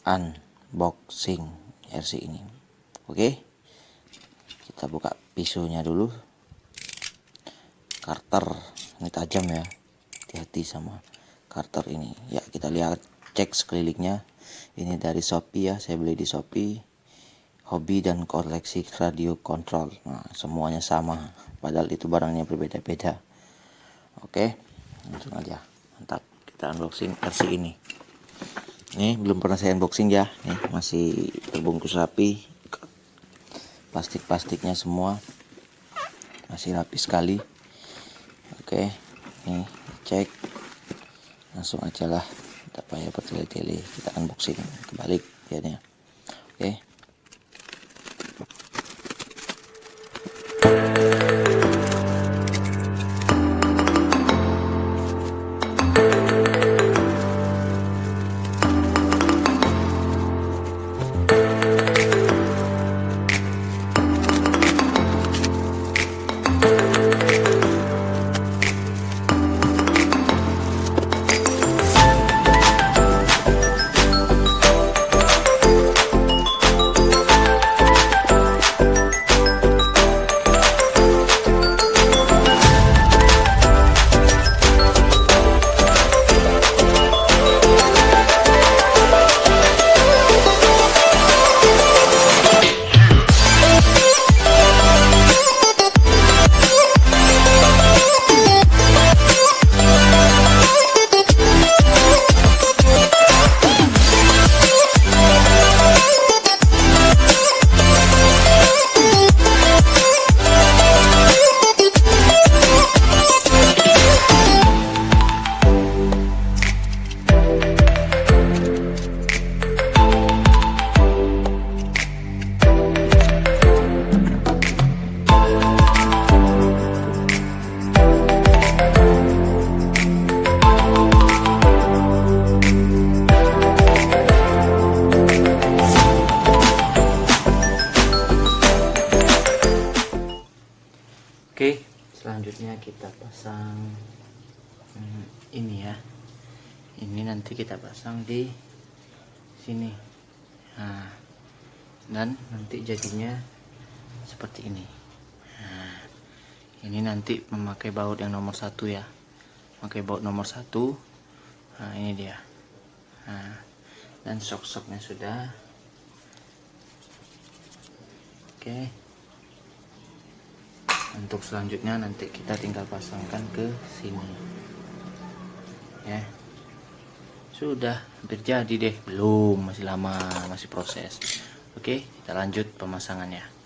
unboxing RC ini. Oke, kita buka pisaunya dulu. Karter ini tajam ya, hati-hati sama karter ini ya. Kita lihat, cek sekelilingnya. Ini dari Shopee ya, saya beli di Shopee. Hobi dan koleksi radio kontrol. Nah, semuanya sama, padahal itu barangnya berbeda-beda. Oke, langsung aja. Mantap, kita unboxing RC ini. Ini belum pernah saya unboxing ya. Nih masih terbungkus rapi, plastik-plastiknya semua masih rapi sekali. Oke, nih cek, langsung aja lah, tidak payah bertele-tele, kita unboxing kebalik ya nih. Oke. Oke, selanjutnya kita pasang ini ya. Ini nanti kita pasang di sini. Nah, dan nanti jadinya seperti ini. Nah, ini nanti memakai baut yang nomor 1 ya. Pakai baut nomor 1. Nah, ini dia. Nah, dan sok-soknya sudah. Oke. Untuk selanjutnya nanti kita tinggal pasangkan ke sini ya. Sudah hampir jadi deh, belum, masih lama, masih proses. Oke, kita lanjut pemasangannya.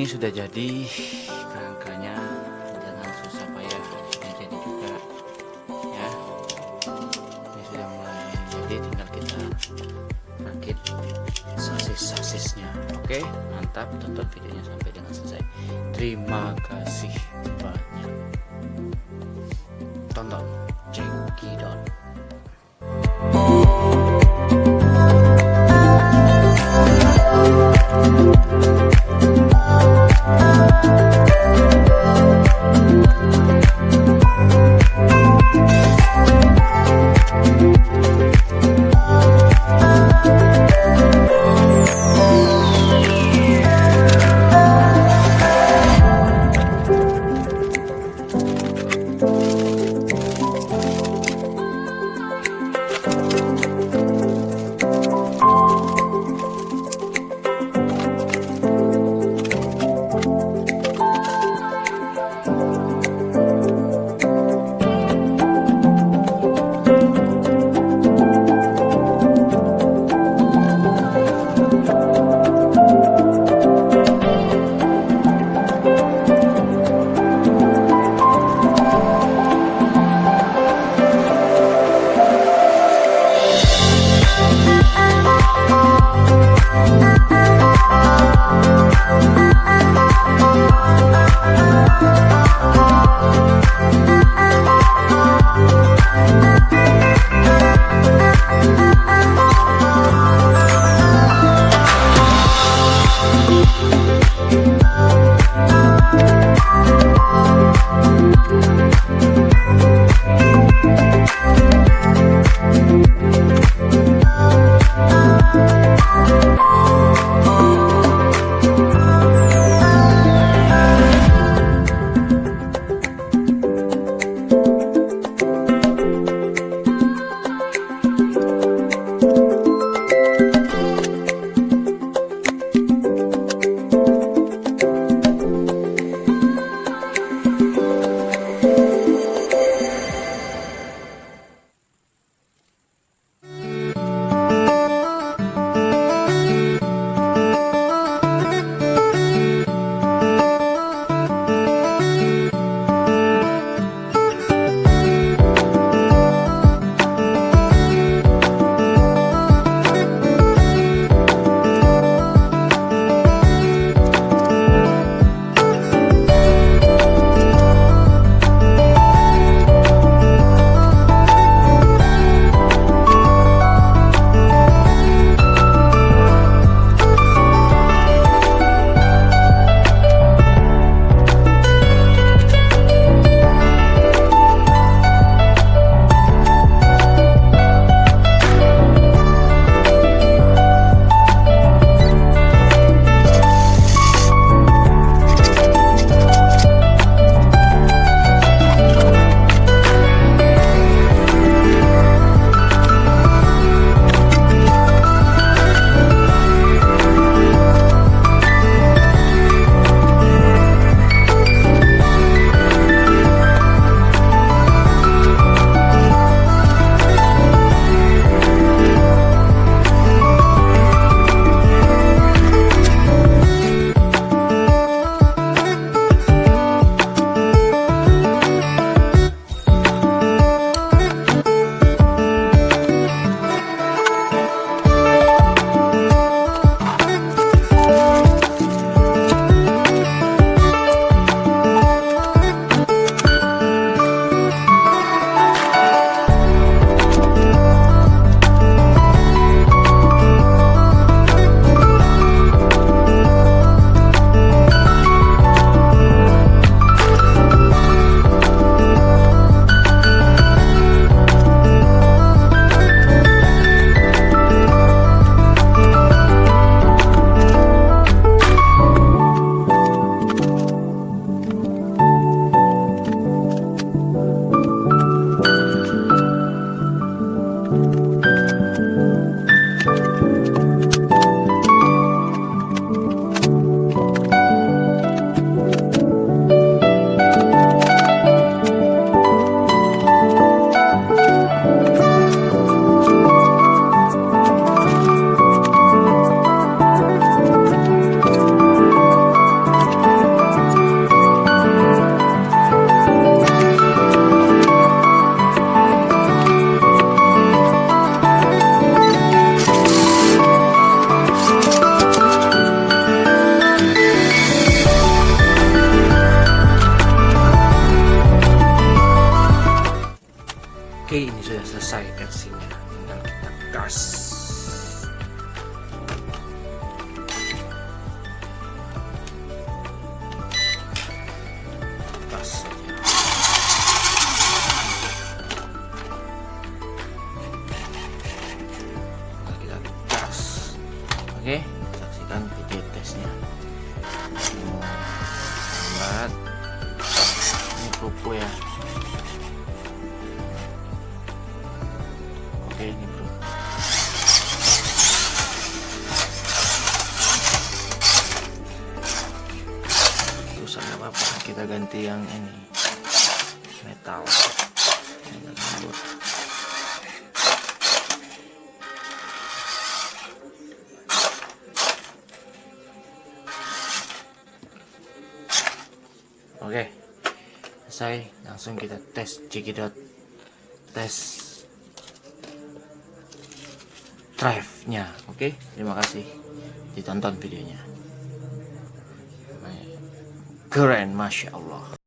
sudah jadi kerangkanya, jangan susah payah, harusnya jadi juga ya. Ini sudah mulai jadi, tinggal kita rakit sasis-sasisnya. Oke, mantap, tonton videonya sampai dengan selesai. Terima kasih banyak. Tonton, check it out. gas. Gas saja. Kita gas. Oke, saksikan video tesnya. Buat ini propo ya. Oke, ini bro. Susah nggak apa-apa, kita ganti yang ini metal. Ini lembut. Oke, selesai. Langsung kita tes cekidot, tes drive-nya. Oke, terima kasih ditonton videonya. Keren, masya Allah.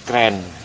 keren.